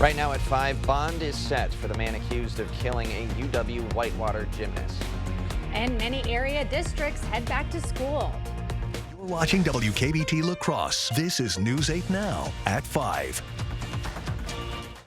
Right now at 5, bond is set for the man accused of killing a UW Whitewater gymnast. And many area districts head back to school. You're watching WKBT La Crosse. This is News 8 Now at 5.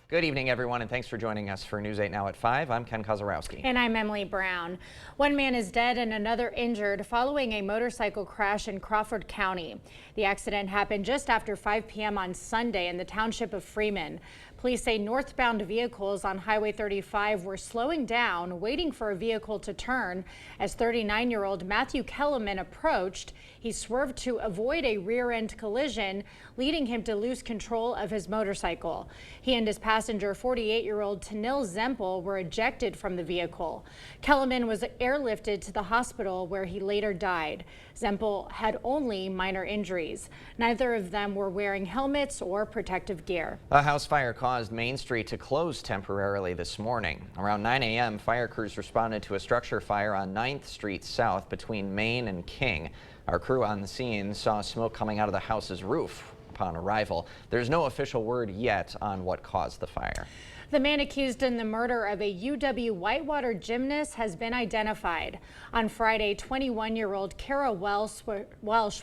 Good evening, everyone, and thanks for joining us for News 8 Now at 5. I'm Ken Kozarowski. And I'm Emily Brown. One man is dead and another injured following a motorcycle crash in Crawford County. The accident happened just after 5 p.m. on Sunday in the township of Freeman. Police say northbound vehicles on Highway 35 were slowing down, waiting for a vehicle to turn. As 39-year-old Matthew Kellerman approached, he swerved to avoid a rear-end collision, leading him to lose control of his motorcycle. He and his passenger, 48-year-old Tanil Zempel, were ejected from the vehicle. Kellerman was airlifted to the hospital where he later died. Zempel had only minor injuries. Neither of them were wearing helmets or protective gear. A house fire caused Main Street to close temporarily this morning. Around 9 a.m., fire crews responded to a structure fire on 9th Street South between Main and King. Our crew on the scene saw smoke coming out of the house's roof upon arrival. There's no official word yet on what caused the fire. The man accused in the murder of a UW Whitewater gymnast has been identified. On Friday, 21-year-old Kara Welsh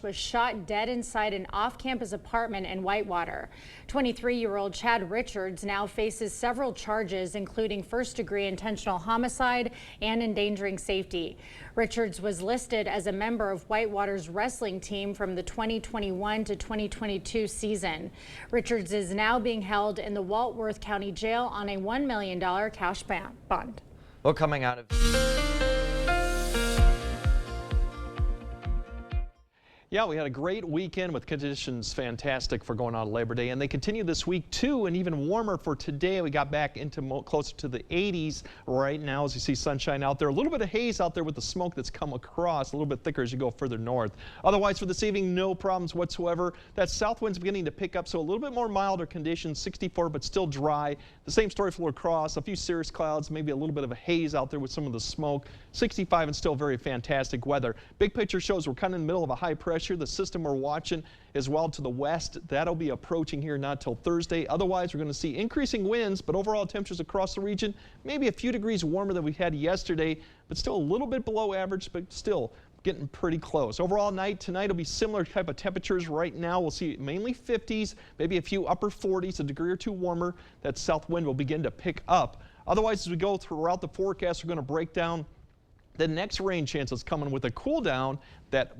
was shot dead inside an off-campus apartment in Whitewater. 23-year-old Chad Richards now faces several charges, including first-degree intentional homicide and endangering safety. Richards was listed as a member of Whitewater's wrestling team from the 2021 to 2022 season. Richards is now being held in the Walworth County Jail on a $1 million cash bond. Well, coming out of... Yeah, we had a great weekend with conditions fantastic for going on Labor Day, and they continue this week too, and even warmer for today. We got back into closer to the 80s right now as you see sunshine out there. A little bit of haze out there with the smoke that's come across, a little bit thicker as you go further north. Otherwise for this evening, no problems whatsoever. That south wind's beginning to pick up, so a little bit more milder conditions, 64 but still dry. The same story for La Crosse, a few cirrus clouds, maybe a little bit of a haze out there with some of the smoke. 65 and still very fantastic weather. Big picture shows we're kind of in the middle of a high pressure. The system we're watching as well to the west, that'll be approaching here not till Thursday. Otherwise, we're going to see increasing winds, but overall temperatures across the region maybe a few degrees warmer than we had yesterday, but still a little bit below average, but still getting pretty close. Overall tonight will be similar type of temperatures. Right now we'll see mainly 50s, maybe a few upper 40s, a degree or two warmer. That south wind will begin to pick up. Otherwise, as we go throughout the forecast, we're going to break down the next rain chances coming with a cool down that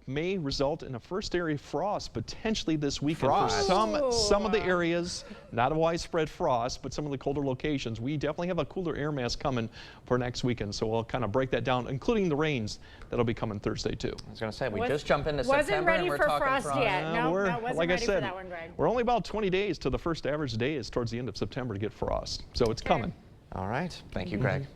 may result in a first area frost potentially this weekend for some of the areas. Not a widespread frost, but some of the colder locations. We definitely have a cooler air mass coming for next weekend, so we'll kind of break that down, including the rains that'll be coming Thursday too. I was going to say, we just jump into September and we're ready for talking frost yet. No, wasn't like ready I said, for that one, Greg. we're only about 20 days to the first average day is towards the end of September to get frost, so it's coming. All right, thank you, Greg.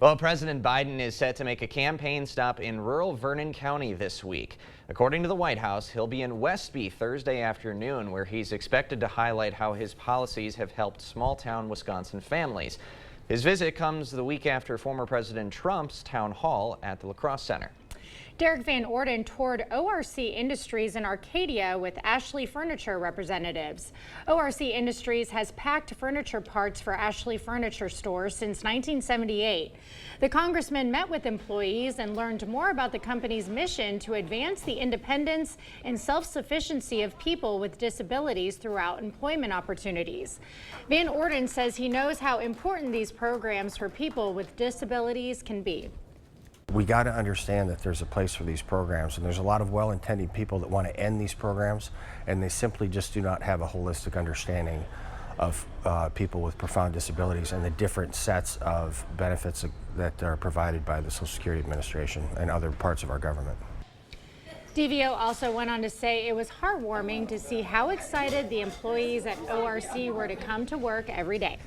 Well, President Biden is set to make a campaign stop in rural Vernon County this week. According to the White House, he'll be in Westby Thursday afternoon, where he's expected to highlight how his policies have helped small-town Wisconsin families. His visit comes the week after former President Trump's town hall at the La Crosse Center. Derek Van Orden toured ORC Industries in Arcadia with Ashley Furniture representatives. ORC Industries has packed furniture parts for Ashley Furniture stores since 1978. The congressman met with employees and learned more about the company's mission to advance the independence and self-sufficiency of people with disabilities throughout employment opportunities. Van Orden says he knows how important these programs for people with disabilities can be. We got to understand that there's a place for these programs, and there's a lot of well-intending people that want to end these programs, and they simply just do not have a holistic understanding of people with profound disabilities and the different sets of benefits that are provided by the Social Security Administration and other parts of our government. DVO also went on to say it was heartwarming to see how excited the employees at ORC were to come to work every day.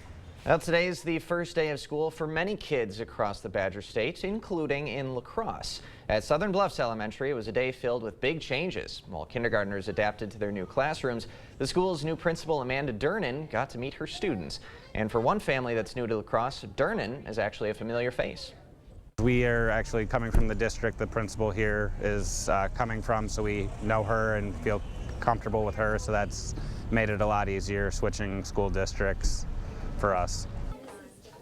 Well, today is the first day of school for many kids across the Badger State, including in La Crosse. At Southern Bluffs Elementary, it was a day filled with big changes. While kindergartners adapted to their new classrooms, the school's new principal, Amanda Durnan, got to meet her students. And for one family that's new to La Crosse, Durnan is actually a familiar face. We are actually coming from the district the principal here is coming from, so we know her and feel comfortable with her, so that's made it a lot easier switching school districts for us.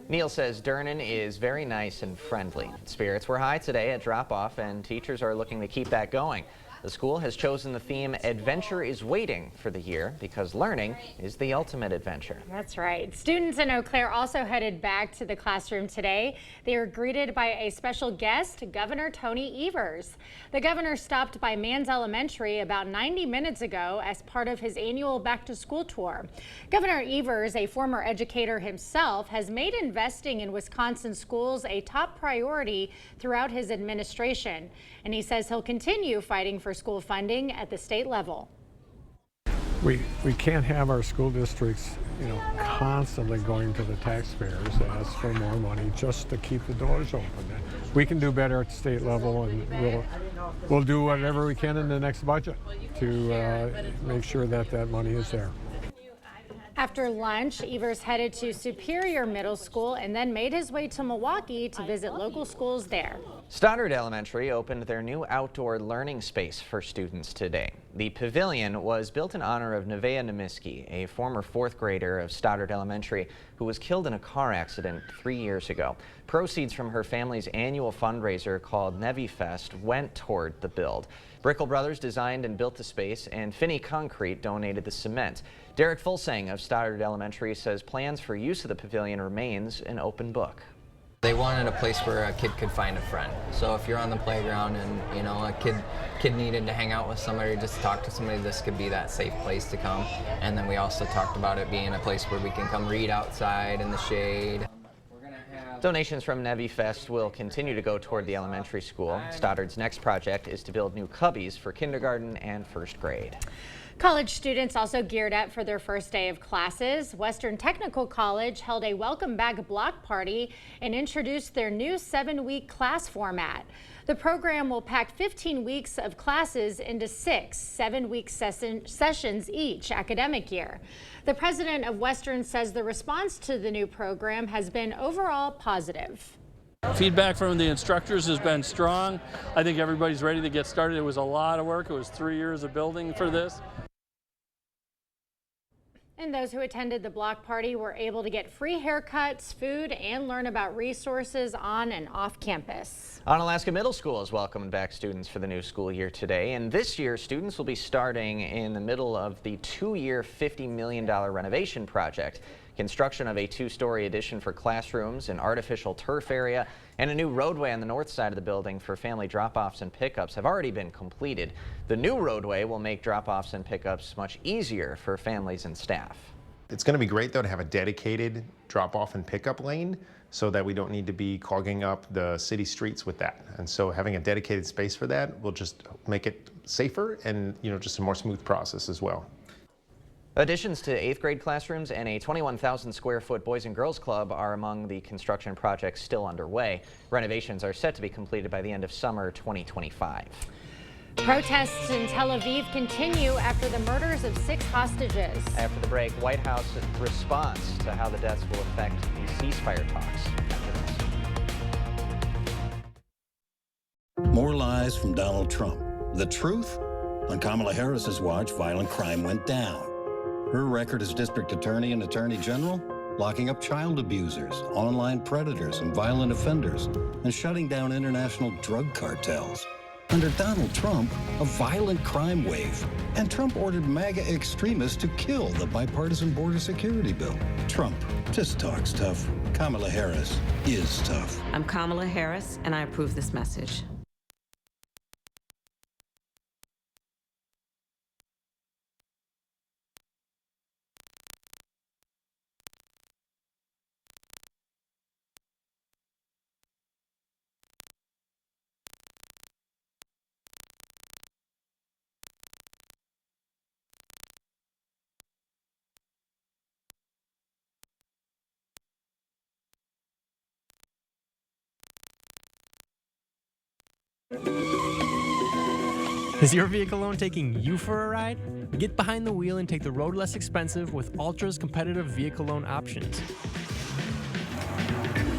Neil says Durnan is very nice and friendly. Spirits were high today at drop-off, and teachers are looking to keep that going. The school has chosen the theme Adventure is Waiting for the year because learning is the ultimate adventure. That's right. Students in Eau Claire also headed back to the classroom today. They were greeted by a special guest, Governor Tony Evers. The governor stopped by Manns Elementary about 90 minutes ago as part of his annual back-to-school tour. Governor Evers, a former educator himself, has made investing in Wisconsin schools a top priority throughout his administration, and he says he'll continue fighting for school funding at the state level. We can't have our school districts, constantly going to the taxpayers to ask for more money just to keep the doors open. We can do better at the state level, and we'll do whatever we can in the next budget to make sure that that money is there. After lunch, Evers headed to Superior Middle School and then made his way to Milwaukee to visit local schools there. Stoddard Elementary opened their new outdoor learning space for students today. The pavilion was built in honor of Nevaeh Nemiski, a former fourth grader of Stoddard Elementary who was killed in a car accident 3 years ago. Proceeds from her family's annual fundraiser called Nevi Fest went toward the build. Brickell Brothers designed and built the space, and Finney Concrete donated the cement. Derek Fulsang of Stoddard Elementary says plans for use of the pavilion remains an open book. They wanted a place where a kid could find a friend. So if you're on the playground and a kid needed to hang out with somebody, just talk to somebody, this could be that safe place to come. And then we also talked about it being a place where we can come read outside in the shade. Donations from Nevi Fest will continue to go toward the elementary school. Stoddard's next project is to build new cubbies for kindergarten and first grade. College students also geared up for their first day of classes. Western Technical College held a welcome back block party and introduced their new 7-week class format. The program will pack 15 weeks of classes into 6 7-week sessions each academic year. The president of Western says the response to the new program has been overall positive. Feedback from the instructors has been strong. I think everybody's ready to get started. It was a lot of work. It was 3 years of building for this. And those who attended the block party were able to get free haircuts, food, and learn about resources on and off campus. Onalaska Middle School has welcomed back students for the new school year today, and this year students will be starting in the middle of the 2-year $50 million renovation project. Construction of a 2-story addition for classrooms, an artificial turf area, and a new roadway on the north side of the building for family drop-offs and pickups have already been completed. The new roadway will make drop-offs and pickups much easier for families and staff. It's going to be great, though, to have a dedicated drop-off and pickup lane so that we don't need to be clogging up the city streets with that. And so having a dedicated space for that will just make it safer and, just a more smooth process as well. Additions to 8th grade classrooms and a 21,000 square foot Boys and Girls Club are among the construction projects still underway. Renovations are set to be completed by the end of summer 2025. Protests in Tel Aviv continue after the murders of 6 hostages. After the break, White House responds to how the deaths will affect the ceasefire talks. More lies from Donald Trump. The truth? On Kamala Harris's watch, violent crime went down. Her record as district attorney and attorney general, locking up child abusers, online predators, and violent offenders, and shutting down international drug cartels. Under Donald Trump, a violent crime wave, and Trump ordered MAGA extremists to kill the bipartisan border security bill. Trump just talks tough. Kamala Harris is tough. I'm Kamala Harris, and I approve this message. Is your vehicle loan taking you for a ride? Get behind the wheel and take the road less expensive with Altra's competitive vehicle loan options.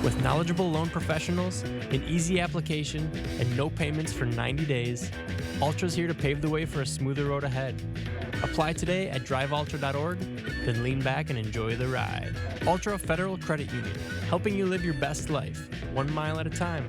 With knowledgeable loan professionals, an easy application, and no payments for 90 days, Altra's here to pave the way for a smoother road ahead. Apply today at driveultra.org, then lean back and enjoy the ride. Ultra Federal Credit Union, helping you live your best life, 1 mile at a time.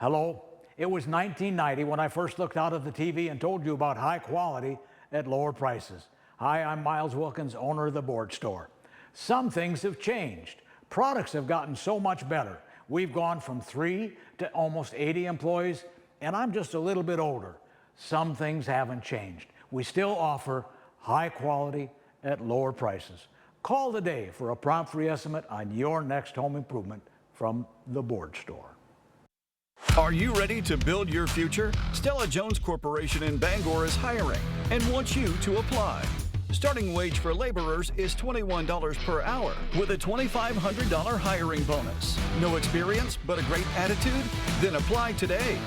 Hello. It was 1990 when I first looked out of the TV and told you about high quality at lower prices. Hi, I'm Miles Wilkins, owner of the Board Store. Some things have changed. Products have gotten so much better. We've gone from 3 to almost 80 employees, and I'm just a little bit older. Some things haven't changed. We still offer high quality at lower prices. Call today for a prompt free estimate on your next home improvement from the Board Store. Are you ready to build your future? Stella Jones Corporation in Bangor is hiring and wants you to apply. Starting wage for laborers is $21 per hour with a $2,500 hiring bonus. No experience but a great attitude? Then apply today.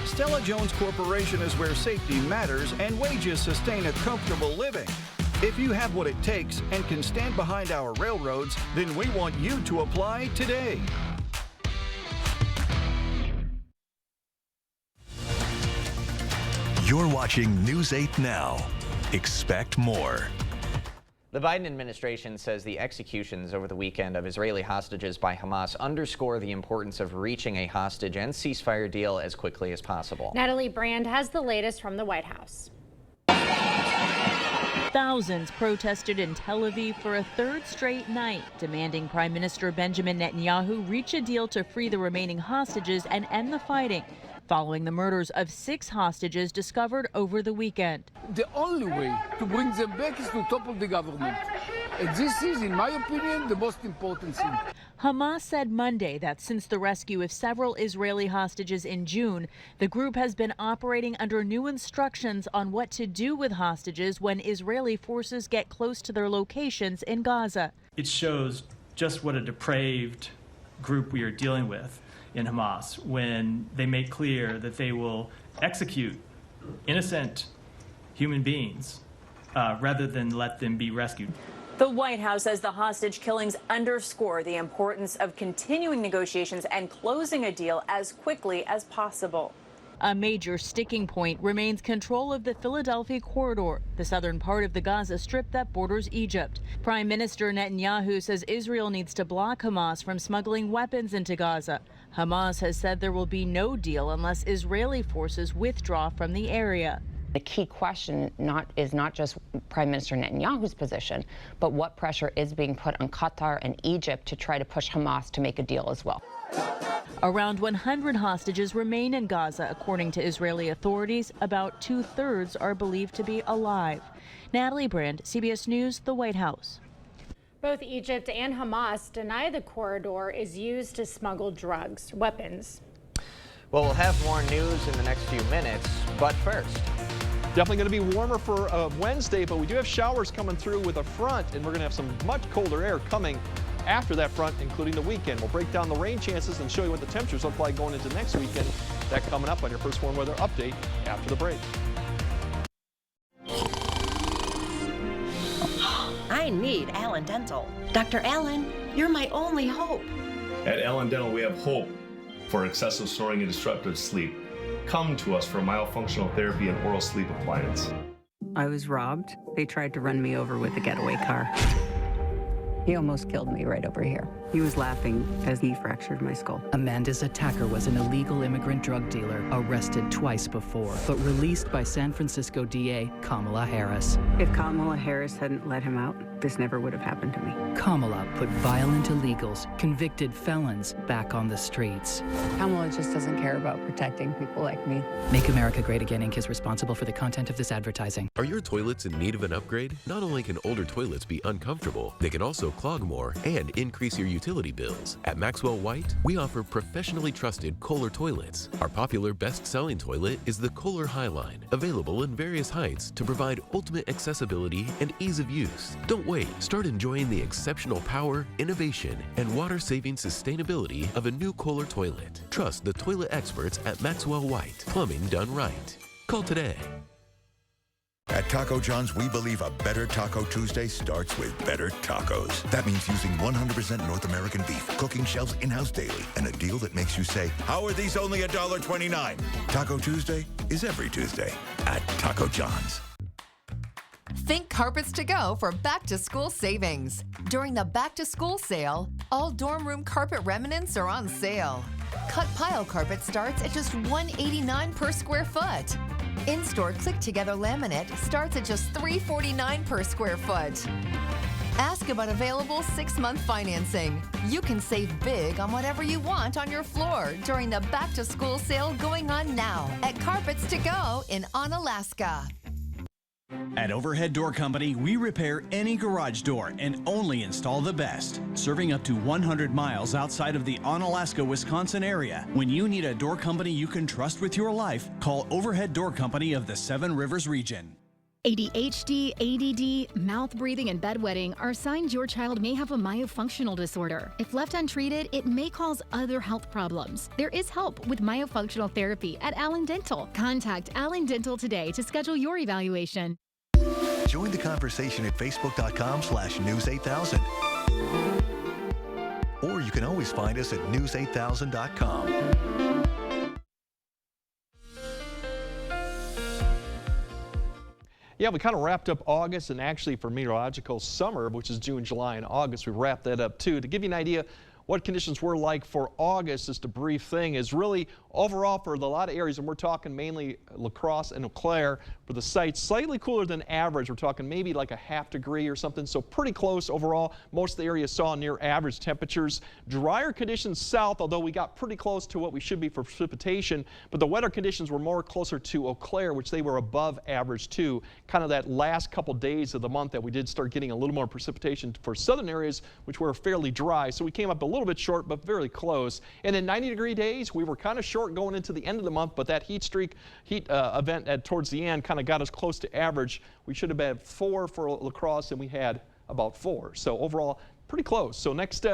Stella Jones Corporation is where safety matters and wages sustain a comfortable living. If you have what it takes and can stand behind our railroads, then we want you to apply today. You're watching News 8 Now. Expect more. The Biden administration says the executions over the weekend of Israeli hostages by Hamas underscore the importance of reaching a hostage and ceasefire deal as quickly as possible. Natalie Brand has the latest from the White House. Thousands protested in Tel Aviv for a third straight night, demanding Prime Minister Benjamin Netanyahu reach a deal to free the remaining hostages and end the fighting, following the murders of 6 hostages discovered over the weekend. The only way to bring them back is to topple the government. And this is, in my opinion, the most important thing. Hamas said Monday that since the rescue of several Israeli hostages in June, the group has been operating under new instructions on what to do with hostages when Israeli forces get close to their locations in Gaza. It shows just what a depraved group we are dealing with in Hamas when they make clear that they will execute innocent human beings rather than let them be rescued. The White House says the hostage killings underscore the importance of continuing negotiations and closing a deal as quickly as possible. A major sticking point remains control of the Philadelphia corridor, the southern part of the Gaza Strip that borders Egypt. Prime Minister Netanyahu says Israel needs to block Hamas from smuggling weapons into Gaza. Hamas has said there will be no deal unless Israeli forces withdraw from the area. The key question is not just Prime Minister Netanyahu's position, but what pressure is being put on Qatar and Egypt to try to push Hamas to make a deal as well. Around 100 hostages remain in Gaza, according to Israeli authorities. About 2/3 are believed to be alive. Natalie Brand, CBS News, the White House. Both Egypt and Hamas deny the corridor is used to smuggle drugs, weapons. Well, we'll have more news in the next few minutes, but first. Definitely going to be warmer for Wednesday, but we do have showers coming through with a front, and we're going to have some much colder air coming after that front, including the weekend. We'll break down the rain chances and show you what the temperatures look like going into next weekend. That coming up on your First Warn Weather Update after the break. I need Allen Dental. Dr. Allen, you're my only hope. At Allen Dental, we have hope for excessive snoring and disruptive sleep. Come to us for myofunctional therapy and oral sleep appliance. I was robbed. They tried to run me over with a getaway car. He almost killed me right over here. He was laughing as he fractured my skull. Amanda's attacker was an illegal immigrant drug dealer, arrested twice before, but released by San Francisco DA Kamala Harris. If Kamala Harris hadn't let him out, this never would have happened to me. Kamala put violent illegals, convicted felons, back on the streets. Kamala just doesn't care about protecting people like me. Make America Great Again Inc. is responsible for the content of this advertising. Are your toilets in need of an upgrade? Not only can older toilets be uncomfortable, they can also clog more and increase your utility bills. At Maxwell White, we offer professionally trusted Kohler toilets. Our popular best-selling toilet is the Kohler Highline, available in various heights to provide ultimate accessibility and ease of use. Don't wait. Start enjoying the exceptional power, innovation, and water-saving sustainability of a new Kohler toilet. Trust the toilet experts at Maxwell White. Plumbing done right. Call today. At Taco John's, we believe a better Taco Tuesday starts with better tacos. That means using 100% North American beef, cooking shelves in-house daily, and a deal that makes you say, how are these only $1.29? Taco Tuesday is every Tuesday at Taco John's. Think Carpets to Go for back-to-school savings. During the back-to-school sale, all dorm room carpet remnants are on sale. Cut pile carpet starts at just $189 per square foot. In-store click-together laminate starts at just $349 per square foot. Ask about available 6-month financing. You can save big on whatever you want on your floor during the back-to-school sale going on now at Carpets to Go in Onalaska. At Overhead Door Company, we repair any garage door and only install the best. Serving up to 100 miles outside of the Onalaska, Wisconsin area. When you need a door company you can trust with your life, call Overhead Door Company of the Seven Rivers region. ADHD, ADD, mouth breathing, and bedwetting are signs your child may have a myofunctional disorder. If left untreated, it may cause other health problems. There is help with myofunctional therapy at Allen Dental. Contact Allen Dental today to schedule your evaluation. Join the conversation at facebook.com/news8000. Or you can always find us at news8000.com. Yeah, we kind of wrapped up August, and actually for meteorological summer, which is June, July, and August, we wrapped that up too. To give you an idea what conditions were like for August, just a brief thing, is really overall for a lot of areas, and we're talking mainly La Crosse and Eau Claire for the sites, slightly cooler than average. We're talking maybe like a ½ degree or something, so pretty close overall. Most of the area saw near average temperatures. Drier conditions south, although we got pretty close to what we should be for precipitation, but the wetter conditions were more closer to Eau Claire, which they were above average too. Kind of that last couple days of the month that we did start getting a little more precipitation for southern areas, which were fairly dry. So we came up a little bit short, but very close. And in 90-degree days, we were kind of short going into the end of the month, but that heat event towards the end kind of got us close to average. We should have had 4 for La Crosse, and we had about 4. So overall, pretty close. So next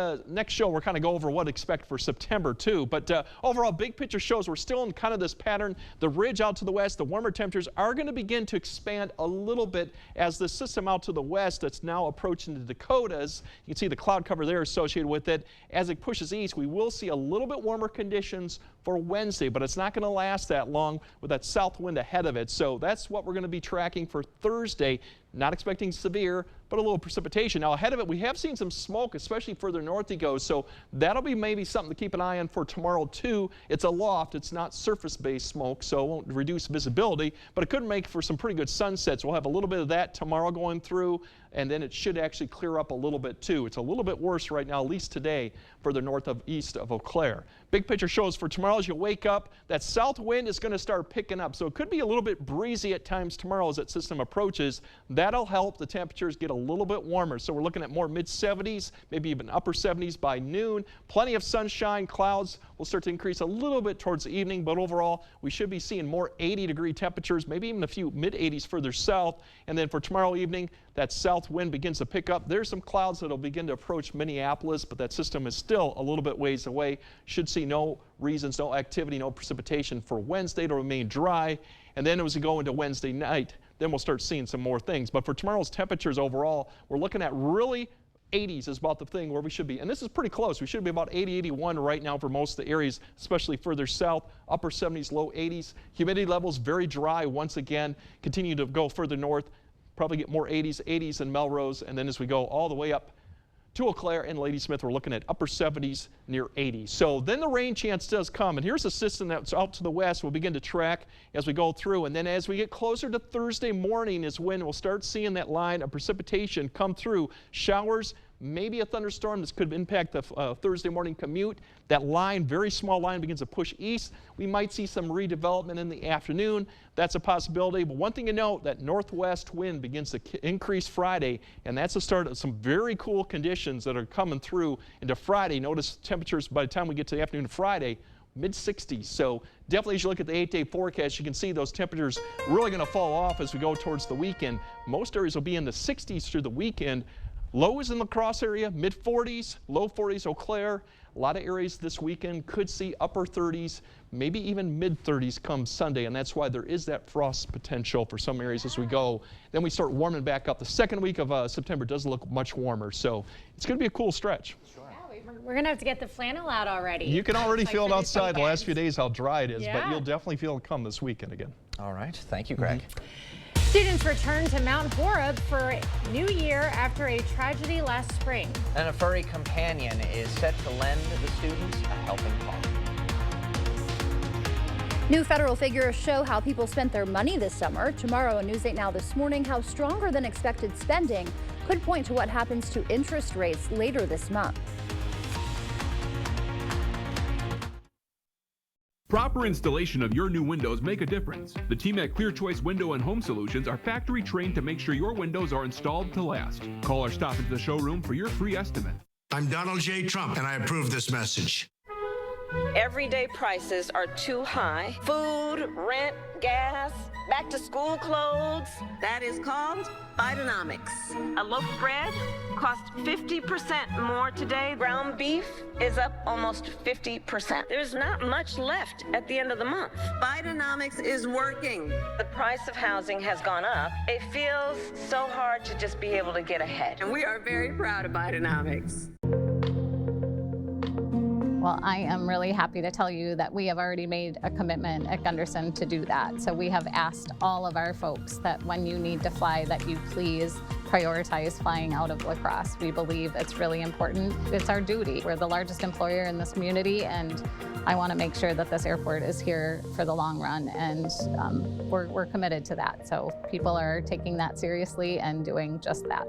show, we're kind of go over what to expect for September too. But overall, big picture shows we're still in kind of this pattern. The ridge out to the west, the warmer temperatures are going to begin to expand a little bit as the system out to the west that's now approaching the Dakotas. You can see the cloud cover there associated with it. As it pushes east, we will see a little bit warmer conditions for Wednesday, but it's not going to last that long with that south wind ahead of it. So that's what we're going to be tracking for Thursday. Not expecting severe, but a little precipitation. Now ahead of it, we have seen some smoke, especially further north you go, so that'll be maybe something to keep an eye on for tomorrow too. It's a loft, it's not surface-based smoke, so it won't reduce visibility, but it could make for some pretty good sunsets. We'll have a little bit of that tomorrow going through, and then it should actually clear up a little bit too. It's a little bit worse right now, at least today, further north of east of Eau Claire. Big picture shows for tomorrow as you wake up, that south wind is going to start picking up, so it could be a little bit breezy at times tomorrow as that system approaches. That'll help the temperatures get a little bit warmer, so we're looking at more mid-70s, maybe even upper 70s by noon. Plenty of sunshine. Clouds will start to increase a little bit towards the evening, but overall we should be seeing more 80-degree temperatures, maybe even a few mid-80s further south. And then for tomorrow evening, that south wind begins to pick up. There's some clouds that'll begin to approach Minneapolis, but that system is still a little bit ways away. Should see no reasons, no activity, no precipitation for Wednesday to remain dry. And then as we go into Wednesday night, then we'll start seeing some more things. But for tomorrow's temperatures overall, we're looking at really 80s is about the thing where we should be. And this is pretty close. We should be about 80, 81 right now for most of the areas, especially further south, upper 70s, low 80s. Humidity levels very dry once again. Continue to go further north, probably get more 80s in Melrose. And then as we go all the way up to Eau Claire and Ladysmith, we're looking at upper 70s, near 80. So then the rain chance does come, and here's a system that's out to the west we'll begin to track as we go through, and then as we get closer to Thursday morning is when we'll start seeing that line of precipitation come through. Showers, maybe a thunderstorm. This could impact the Thursday morning commute. That line, very small line, begins to push east. We might see some redevelopment in the afternoon. That's a possibility. But one thing to note, that northwest wind begins to increase Friday, and that's the start of some very cool conditions that are coming through into Friday. Notice temperatures by the time we get to the afternoon of Friday, mid-60s. So definitely as you look at the 8-day forecast, you can see those temperatures really going to fall off as we go towards the weekend. Most areas will be in the 60s through the weekend. Lows in La Crosse area, mid-40s, low 40s, Eau Claire. A lot of areas this weekend could see upper 30s, maybe even mid-30s come Sunday, and that's why there is that frost potential for some areas as we go. Then we start warming back up. The second week of September does look much warmer, so it's going to be a cool stretch. We're going to have to get the flannel out already. You can already feel it outside the last few days how dry it is, Yeah. but you'll definitely feel it come this weekend again. All right. Thank you, Greg. Students return to Mount Horeb for New Year after a tragedy last spring. And a furry companion is set to lend the students a helping hand. New federal figures show how people spent their money this summer. Tomorrow on News 8 Now this morning, how stronger than expected spending could point to what happens to interest rates later this month. Proper installation of your new windows make a difference. The team at Clear Choice Window and Home Solutions are factory trained to make sure your windows are installed to last. Call or stop into the showroom for your free estimate. I'm Donald J. Trump, and I approve this message. Everyday prices are too high. Food, rent, gas, back to school clothes. That is called Bidenomics. A loaf of bread costs 50% more today. Ground beef is up almost 50%. There's not much left at the end of the month. Bidenomics is working. The price of housing has gone up. It feels so hard to just be able to get ahead. And we are very proud of Bidenomics. Well, I am really happy to tell you that we have already made a commitment at Gunderson to do that. So we have asked all of our folks that when you need to fly, that you please prioritize flying out of La Crosse. We believe it's really important. It's our duty. We're the largest employer in this community, and I want to make sure that this airport is here for the long run, and we're committed to that. So people are taking that seriously and doing just that.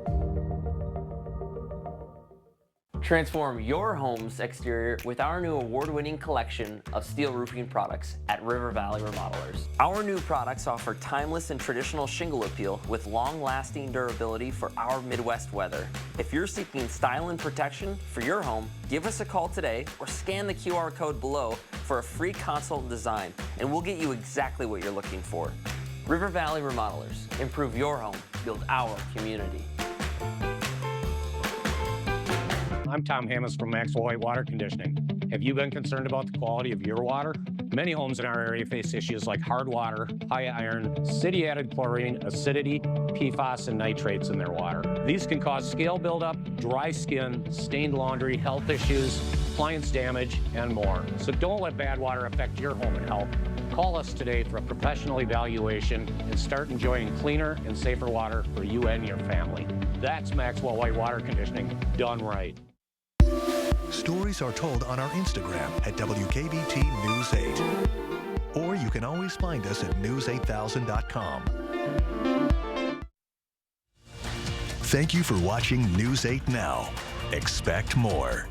Transform your home's exterior with our new award-winning collection of steel roofing products at River Valley Remodelers. Our new products offer timeless and traditional shingle appeal with long-lasting durability for our Midwest weather. If you're seeking style and protection for your home, give us a call today or scan the QR code below for a free consult design, and we'll get you exactly what you're looking for. River Valley Remodelers. Improve your home, build our community. I'm Tom Hammes from Maxwell White Water Conditioning. Have you been concerned about the quality of your water? Many homes in our area face issues like hard water, high iron, city-added chlorine, acidity, PFAS, and nitrates in their water. These can cause scale buildup, dry skin, stained laundry, health issues, appliance damage, and more. So don't let bad water affect your home and health. Call us today for a professional evaluation and start enjoying cleaner and safer water for you and your family. That's Maxwell White Water Conditioning, done right. Stories are told on our Instagram at WKBT News 8. Or you can always find us at news8000.com. Thank you for watching News 8 Now. Expect more.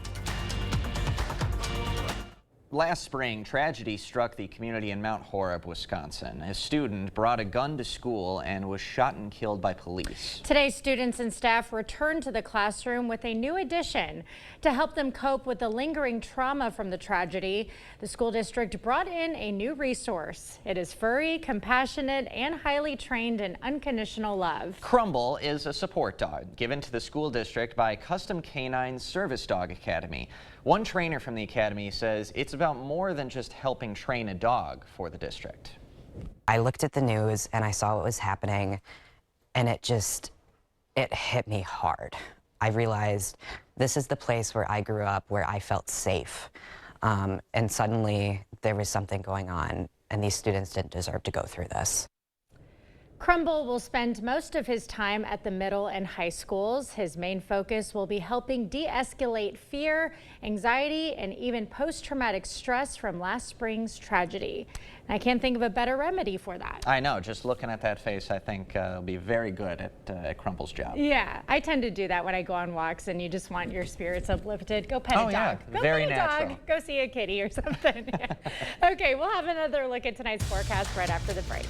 Last spring, tragedy struck the community in Mount Horeb, Wisconsin. A student brought a gun to school and was shot and killed by police. Today, students and staff returned to the classroom with a new addition to help them cope with the lingering trauma from the tragedy. The school district brought in a new resource. It is furry, compassionate, and highly trained in unconditional love. Crumble is a support dog given to the school district by Custom Canine Service Dog Academy. One trainer from the academy says it's about more than just helping train a dog for the district. I looked at the news and I saw what was happening, and it hit me hard. I realized this is the place where I grew up, where I felt safe. And suddenly there was something going on, and these students didn't deserve to go through this. Crumble will spend most of his time at the middle and high schools. His main focus will be helping de-escalate fear, anxiety, and even post-traumatic stress from last spring's tragedy. And I can't think of a better remedy for that. I know, just looking at that face, I think it'll be very good at Crumble's job. Yeah, I tend to do that when I go on walks and you just want your spirits uplifted. Go pet a dog. Yeah, go very pet a natural. dog. Go see a kitty or something. Yeah. Okay, we'll have another look at tonight's forecast right after the break.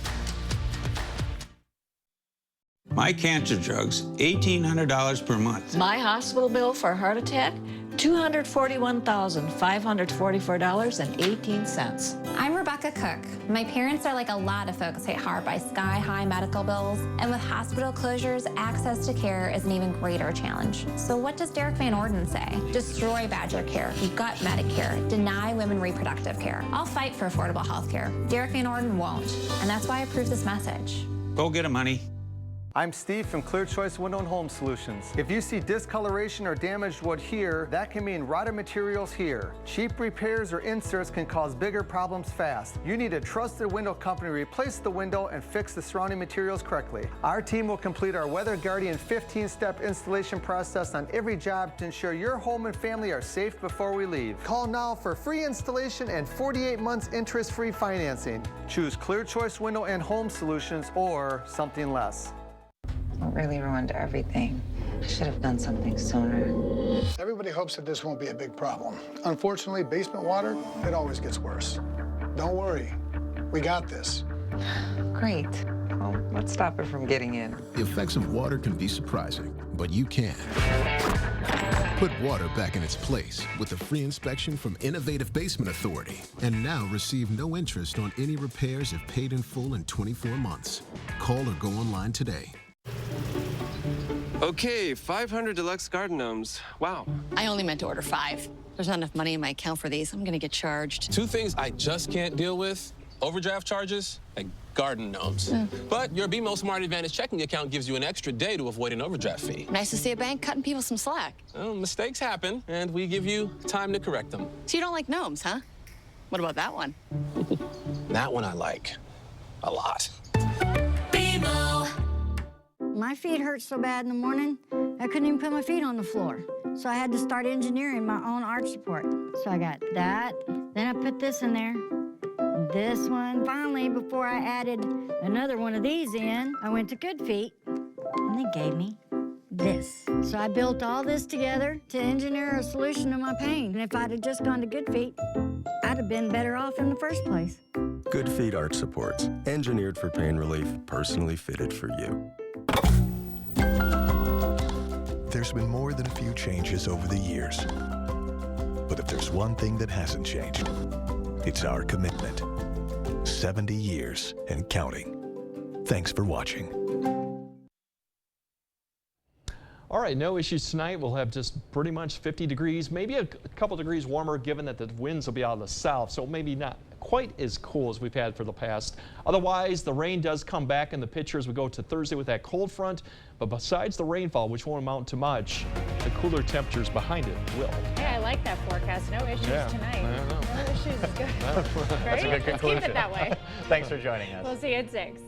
My cancer drugs, $1,800 per month. My hospital bill for a heart attack, $241,544.18. I'm Rebecca Cook. My parents are like a lot of folks hit hard by sky-high medical bills, and with hospital closures, access to care is an even greater challenge. So what does Derek Van Orden say? Destroy Badger Care, gut Medicare, deny women reproductive care. I'll fight for affordable health care. Derek Van Orden won't, and that's why I approve this message. Go get him, honey. I'm Steve from Clear Choice Window and Home Solutions. If you see discoloration or damaged wood here, that can mean rotted materials here. Cheap repairs or inserts can cause bigger problems fast. You need a trusted window company to replace the window and fix the surrounding materials correctly. Our team will complete our Weather Guardian 15-step installation process on every job to ensure your home and family are safe before we leave. Call now for free installation and 48 months interest-free financing. Choose Clear Choice Window and Home Solutions or something less. It really ruined everything. I should have done something sooner. Everybody hopes that this won't be a big problem. Unfortunately, basement water, it always gets worse. Don't worry, we got this. Great. Well, let's stop it from getting in. The effects of water can be surprising, but you can. Put water back in its place with a free inspection from Innovative Basement Authority. And now receive no interest on any repairs if paid in full in 24 months. Call or go online today. Okay, 500 deluxe garden gnomes. Wow. I only meant to order 5. There's not enough money in my account for these. I'm gonna get charged. 2 things I just can't deal with: overdraft charges and garden gnomes. But your BMO Smart Advantage checking account gives you an extra day to avoid an overdraft fee. Nice to see a bank cutting people some slack. Well, mistakes happen, and we give you time to correct them. So you don't like gnomes, huh? What about that one? That one I like a lot. My feet hurt so bad in the morning, I couldn't even put my feet on the floor. So I had to start engineering my own arch support. So I got that, then I put this in there, this one. Finally, before I added another one of these in, I went to Good Feet, and they gave me this. So I built all this together to engineer a solution to my pain. And if I'd have just gone to Good Feet, I'd have been better off in the first place. Good Feet Arch Supports, engineered for pain relief, personally fitted for you. There's been more than a few changes over the years. But if there's one thing that hasn't changed, it's our commitment. 70 years and counting. Thanks for watching. All right, no issues tonight. We'll have just pretty much 50 degrees, maybe a couple degrees warmer given that the winds will be out of the south, so maybe not quite as cool as we've had for the past. Otherwise, the rain does come back in the picture as we go to Thursday with that cold front, but besides the rainfall, which won't amount to much, the cooler temperatures behind it will. Hey, I like that forecast. No issues tonight. I know. No issues is good. That's a good conclusion. Let's keep it that way. Thanks for joining us. We'll see you at 6.